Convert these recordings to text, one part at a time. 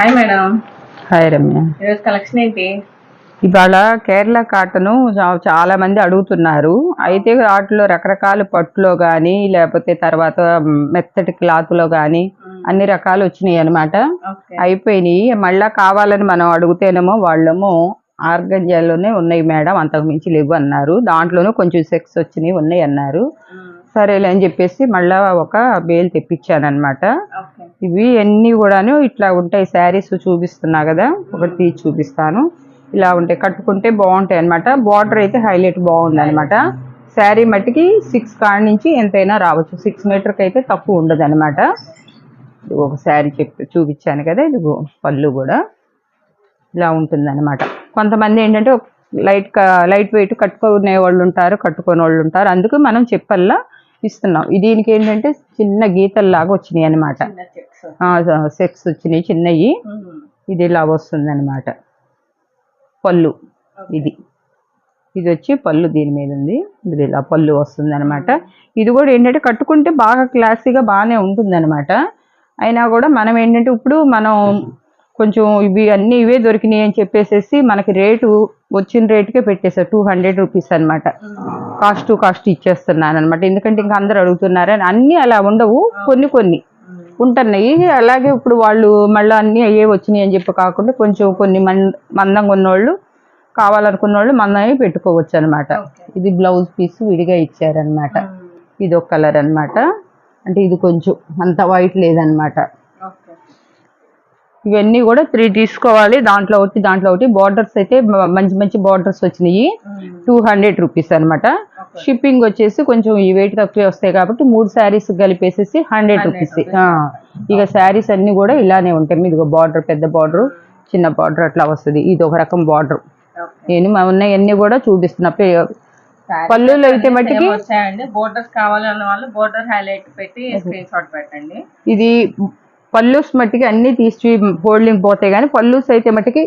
Hi madam. Hi Ramya. ఈరోజు collection ఏంటి? ఇవాళ కేరళ కాటను చాలా మంది అడుగుతున్నారు. అయితే వాటిలో రకరకాల పట్టులో కానీ లేకపోతే తర్వాత మెత్తటి క్లాత్లో కానీ అన్ని రకాలు వచ్చినాయి అనమాట. అయిపోయినాయి. మళ్ళా కావాలని మనం అడుగుతేనేమో వాళ్ళేమో ఆర్గంజాలోనే ఉన్నాయి మేడం, అంతకు మించి లేవు అన్నారు. దాంట్లోనూ కొంచెం సెక్స్ వచ్చినాయి ఉన్నాయి అన్నారు. సరేలే అని చెప్పేసి మళ్ళీ ఒక బేల్ తెప్పించానమాట. ఇవి అన్నీ కూడాను ఇట్లా ఉంటాయి. శారీస్ చూపిస్తున్నా కదా, ఒకటి తీసి చూపిస్తాను. ఇలా ఉంటాయి, కట్టుకుంటే బాగుంటాయి అనమాట. బార్డర్ అయితే హైలైట్ బాగుంది అనమాట. శారీ మట్టికి 6 కాడి నుంచి ఎంతైనా రావచ్చు. 6 మీటర్కి అయితే తక్కువ ఉండదు అనమాట. ఒక శారీ చూపించాను కదా, ఇది పళ్ళు కూడా ఇలా ఉంటుంది అనమాట. కొంతమంది ఏంటంటే లైట్ వెయిట్ కట్టుకునే వాళ్ళు ఉంటారు, కట్టుకునే వాళ్ళు ఉంటారు. అందుకు మనం చెప్పల్లా ఇస్తున్నాం. దీనికి ఏంటంటే చిన్న గీతల్లాగా వచ్చినాయి అనమాట. సెక్స్ వచ్చినాయి చిన్నవి. ఇది ఇలా వస్తుంది అనమాట. పళ్ళు ఇది వచ్చి పళ్ళు దీని మీద ఉంది. ఇది ఇలా పళ్ళు వస్తుంది అనమాట. ఇది కూడా ఏంటంటే కట్టుకుంటే బాగా క్లాసీగా బాగానే ఉంటుంది అనమాట. అయినా కూడా మనం ఏంటంటే ఇప్పుడు మనం కొంచెం ఇవి అన్నీ ఇవే దొరికినాయి అని చెప్పేసి మనకి రేటు వచ్చిన రేటుకే పెట్టేశారు. 200 రూపీస్ అనమాట. కాస్ట్ ఇచ్చేస్తున్నాను అనమాట. ఎందుకంటే ఇంకా అందరు అడుగుతున్నారని. అన్నీ అలా ఉండవు, కొన్ని ఉంటున్నాయి. అలాగే ఇప్పుడు వాళ్ళు మళ్ళీ అన్నీ అయ్యే వచ్చినాయి అని చెప్పి కాకుండా కొంచెం కొన్ని మందంగా ఉన్నోళ్ళు, కావాలనుకున్న వాళ్ళు మందమే పెట్టుకోవచ్చు అనమాట. ఇది బ్లౌజ్ పీస్ విడిగా ఇచ్చారనమాట. ఇది ఒక కలర్ అనమాట. అంటే ఇది కొంచెం అంత వైట్ లేదనమాట. ఇవన్నీ కూడా 3 తీసుకోవాలి. దాంట్లో ఒకటి. బార్డర్స్ అయితే మంచి బార్డర్స్ వచ్చినాయి. 200 రూపీస్ అనమాట. షిప్పింగ్ వచ్చేసి కొంచెం ఈ వెయిట్ తక్కువే వస్తాయి కాబట్టి 3 శారీస్ కలిపేసేసి 100 రూపీస్. ఇక శారీస్ అన్నీ కూడా ఇలానే ఉంటాయి. ఇదిగో బార్డర్, పెద్ద బార్డర్, చిన్న బార్డర్ అట్లా వస్తుంది. ఇది ఒక రకం బార్డర్. నేను ఉన్నాయన్నీ కూడా చూపిస్తున్నా. పళ్ళులో అయితే మట్టికి బోర్డర్స్ కావాలన్న వాళ్ళు బోర్డర్ హైలైట్ పెట్టి స్క్రీన్ షాట్ పెట్టండి. ఇది పల్లూస్ మట్టికి అన్ని తీసి హోల్డింగ్ పోతాయి, కానీ పల్లూస్ అయితే మట్టికి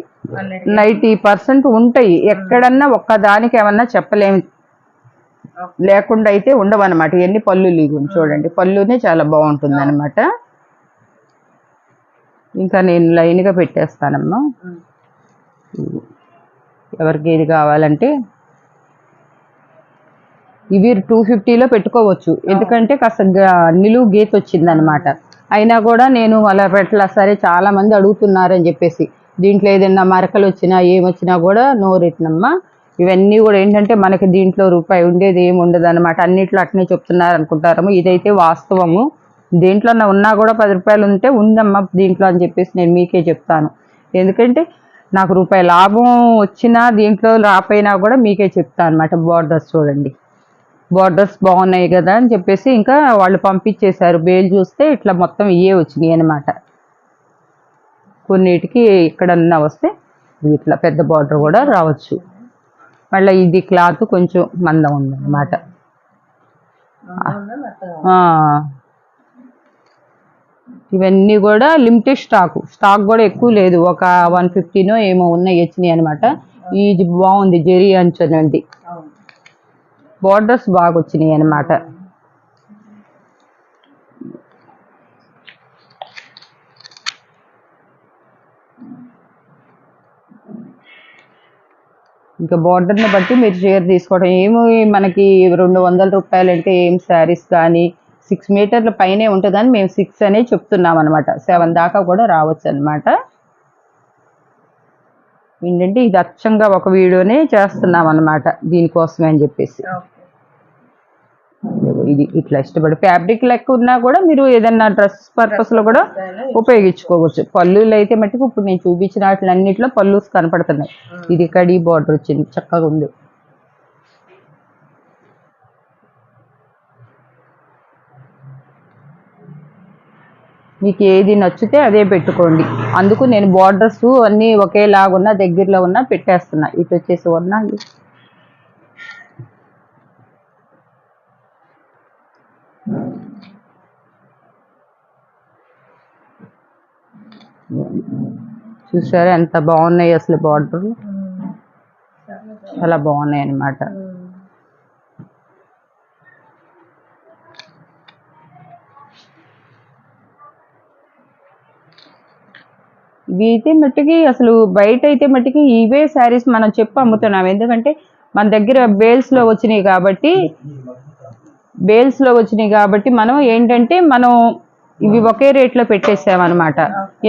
90% ఉంటాయి. ఎక్కడన్నా ఒక్కదానికి ఏమన్నా చెప్పలేము, లేకుండా అయితే ఉండవన్నమాట. ఇవన్నీ పళ్ళు లీగు చూడండి. పళ్ళునే చాలా బాగుంటుంది అనమాట. ఇంకా నేను లైన్గా పెట్టేస్తానమ్మా. ఎవరికి ఏది కావాలంటే ఇవి 250లో పెట్టుకోవచ్చు. ఎందుకంటే కాస్త నిలువు గీత వచ్చిందనమాట. అయినా కూడా నేను అలా పెట్టలా. సరే చాలా మంది అడుగుతున్నారని చెప్పేసి దీంట్లో ఏదైనా మరకలు వచ్చినా ఏమొచ్చినా కూడా నో రిటర్న్. ఇవన్నీ కూడా ఏంటంటే మనకి దీంట్లో రూపాయి ఉండేది ఏమి ఉండదు అనమాట. అన్నిట్లో అట్నే చెప్తున్నారు అనుకుంటారు. ఇదైతే వాస్తవము. దేంట్లో ఉన్నా కూడా 10 రూపాయలు ఉంటే ఉందమ్మా దీంట్లో అని చెప్పేసి నేను మీకే చెప్తాను. ఎందుకంటే నాకు రూపాయి లాభం వచ్చినా దీంట్లో రాపోయినా కూడా మీకే చెప్తాను అనమాట. బార్డర్స్ చూడండి, బార్డర్స్ బాగున్నాయి కదా అని చెప్పేసి ఇంకా వాళ్ళు పంపించేశారు. బేల్ చూస్తే ఇట్లా మొత్తం ఇవే వచ్చినాయి అనమాట. కొన్నిటికి ఇక్కడన్నా వస్తే ఇట్లా పెద్ద బార్డర్ కూడా రావచ్చు. మళ్ళీ ఇది క్లాత్ కొంచెం మందం ఉందన్నమాట. ఇవన్నీ కూడా లిమిటెడ్ స్టాక్ కూడా ఎక్కువ లేదు. ఒక 150నో ఏమో ఉన్నాయి వచ్చినాయి అనమాట. ఇది బాగుంది, జెరీ అంచునండి. బార్డర్స్ బాగా వచ్చినాయి అనమాట. ఇంకా బార్డర్ని బట్టి మీరు షేర్ తీసుకోవడం. ఏమో మనకి 200 రూపాయలు అంటే ఏం శారీస్ కానీ 6 మీటర్ల పైనే ఉంటుందని మేము 6 అనే చెప్తున్నాం అనమాట. 7 దాకా కూడా రావచ్చు అనమాట. ఏంటంటే ఇది అచ్చంగా ఒక వీడియోనే చేస్తున్నాం అనమాట దీనికోసమే అని చెప్పేసి. ఇది ఇట్లా ఇష్టపడి ఫ్యాబ్రిక్ లెక్క ఉన్నా కూడా మీరు ఏదన్నా డ్రెస్ పర్పస్లో కూడా ఉపయోగించుకోవచ్చు. పళ్ళులు అయితే మట్టుకు ఇప్పుడు నేను చూపించిన వాటిలన్నింటిలో పళ్ళుస్ కనపడుతున్నాయి. ఇది కడీ బార్డర్ వచ్చింది, చక్కగా ఉంది. మీకు ఏది నచ్చితే అదే పెట్టుకోండి. అందుకు నేను బార్డర్స్ అన్నీ ఒకేలాగున్నా దగ్గరలో ఉన్నా పెట్టేస్తున్నా. ఇటు వచ్చేసి ఉన్నా చూసారా ఎంత బాగున్నాయి అసలు. బార్డర్ చాలా బాగున్నాయి అన్నమాట. ఇవి అయితే మట్టికి అసలు బయట అయితే మట్టికి ఇవే శారీస్ మనం చెప్పి అమ్ముతున్నాం. ఎందుకంటే మన దగ్గర బేల్స్లో వచ్చినాయి కాబట్టి మనం ఏంటంటే ఇవి ఒకే రేట్లో పెట్టేసామన్నమాట.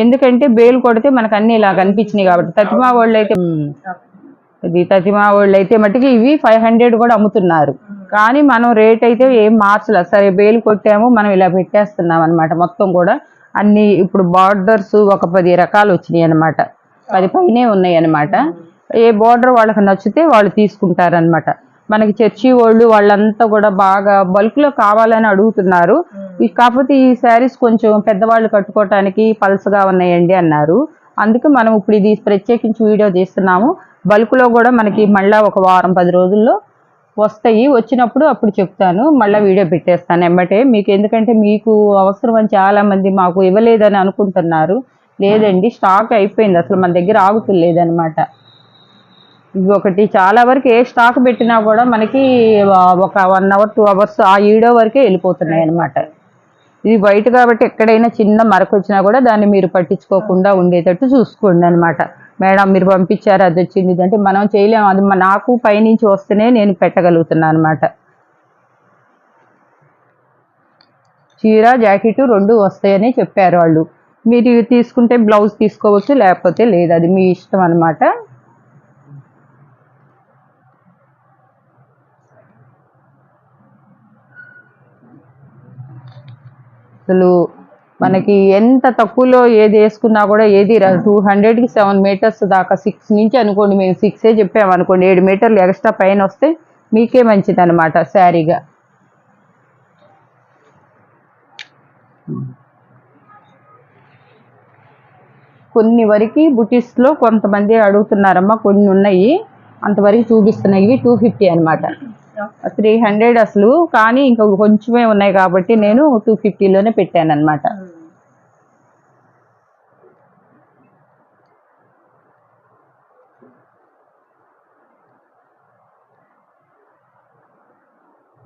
ఎందుకంటే బేల్ కొడితే మనకు అన్ని ఇలా కనిపించినాయి కాబట్టి. తతిమా వాళ్ళు అయితే మట్టికి ఇవి 500 కూడా అమ్ముతున్నారు. కానీ మనం రేట్ అయితే ఏం మార్చలే. సరే బేలు కొట్టాము, మనం ఇలా పెట్టేస్తున్నాం అనమాట. మొత్తం కూడా అన్ని ఇప్పుడు బార్డర్స్ ఒక 10 రకాలు వచ్చినాయి అనమాట. 10 పైనే ఉన్నాయి అనమాట. ఏ బార్డర్ వాళ్ళకి నచ్చితే వాళ్ళు తీసుకుంటారనమాట. మనకి చర్చి వాళ్ళంతా కూడా బాగా బల్క్లో కావాలని అడుగుతున్నారు. కాకపోతే ఈ శారీస్ కొంచెం పెద్దవాళ్ళు కట్టుకోవటానికి పల్సగా ఉన్నాయండి అన్నారు. అందుకే మనం ఇప్పుడు ఇది ప్రత్యేకించి వీడియో తీస్తున్నాము. బల్క్లో కూడా మనకి మళ్ళీ ఒక వారం 10 రోజుల్లో వస్తాయి. వచ్చినప్పుడు అప్పుడు చెప్తాను, మళ్ళీ వీడియో పెట్టేస్తాను ఎమ్మటే మీకు. ఎందుకంటే మీకు అవసరం అని చాలామంది మాకు ఇవ్వలేదని అనుకుంటున్నారు. లేదండి, స్టాక్ అయిపోయింది, అసలు మన దగ్గర ఆగుతులేదనమాట. ఇవి ఒకటి చాలా వరకు ఏ స్టాక్ పెట్టినా కూడా మనకి ఒక 1 అవర్ 2 అవర్స్ ఆ ఈడో వరకే వెళ్ళిపోతున్నాయి అనమాట. ఇది వైట్ కాబట్టి ఎక్కడైనా చిన్న మరక వచ్చినా కూడా దాన్ని మీరు పట్టించుకోకుండా ఉండేటట్టు చూసుకోండి అనమాట. మేడం మీరు పంపించారు, అది వచ్చింది అంటే మనం చేయలేము. అది నాకు పైనుంచి వస్తేనే నేను పెట్టగలుగుతున్నాను అనమాట. చీర జాకెట్ 2 వస్తాయని చెప్పారు వాళ్ళు. మీరు తీసుకుంటే బ్లౌజ్ తీసుకోవచ్చు, లేకపోతే లేదు, అది మీ ఇష్టం అనమాట. అసలు మనకి ఎంత తక్కువలో ఏది వేసుకున్నా కూడా ఏది 200కి 7 మీటర్స్ దాకా, 6 నుంచి అనుకోండి, మేము 6 చెప్పాము అనుకోండి, 7 మీటర్లు ఎక్స్ట్రా పైన వస్తే మీకే మంచిది అనమాట శారీగా. కొన్ని వరకు బుటీస్లో కొంతమంది అడుగుతున్నారమ్మా, కొన్ని ఉన్నాయి అంతవరకు చూపిస్తున్నాయి. ఇవి 250 అనమాట. 300 అసలు, కానీ ఇంకా కొంచెమే ఉన్నాయి కాబట్టి నేను 250లోనే పెట్టాను అనమాట.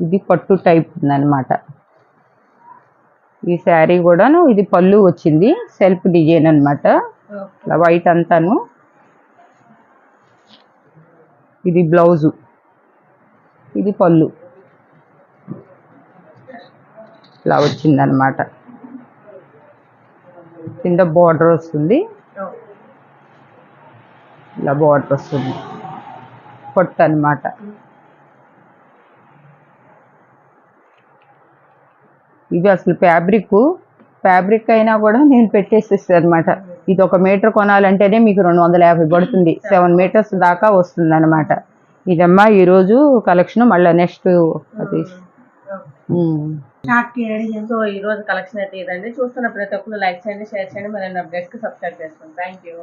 ఇది పట్టు టైప్ ఉందన్నమాట. ఈ శారీ కూడాను ఇది పళ్ళు వచ్చింది, సెల్ఫ్ డిజైన్ అనమాట. వైట్ అంతాను. ఇది బ్లౌజు, ఇది పళ్ళు ఇలా వచ్చిందనమాట. కింద బార్డర్ వస్తుంది, ఇలా బార్డర్ వస్తుంది, పట్టు అనమాట. ఇది అసలు ఫ్యాబ్రిక్ అయినా కూడా నేను పెట్టేసేస్తాను అనమాట. ఇది 1 మీటర్ కొనాలంటేనే మీకు 250 పడుతుంది. 7 మీటర్స్ దాకా వస్తుంది అనమాట. ఇదమ్మా ఈరోజు కలెక్షన్. మళ్ళీ నెక్స్ట్ అది సో ఈ రోజు కలెక్షన్ అయితే ఇదండి. చూస్తున్న ప్రతి ఒక్కరు లైక్ చేయండి, షేర్ చేయండి, మరిన్ని అప్డేట్స్కి సబ్స్క్రైబ్ చేసుకోండి. Thank you.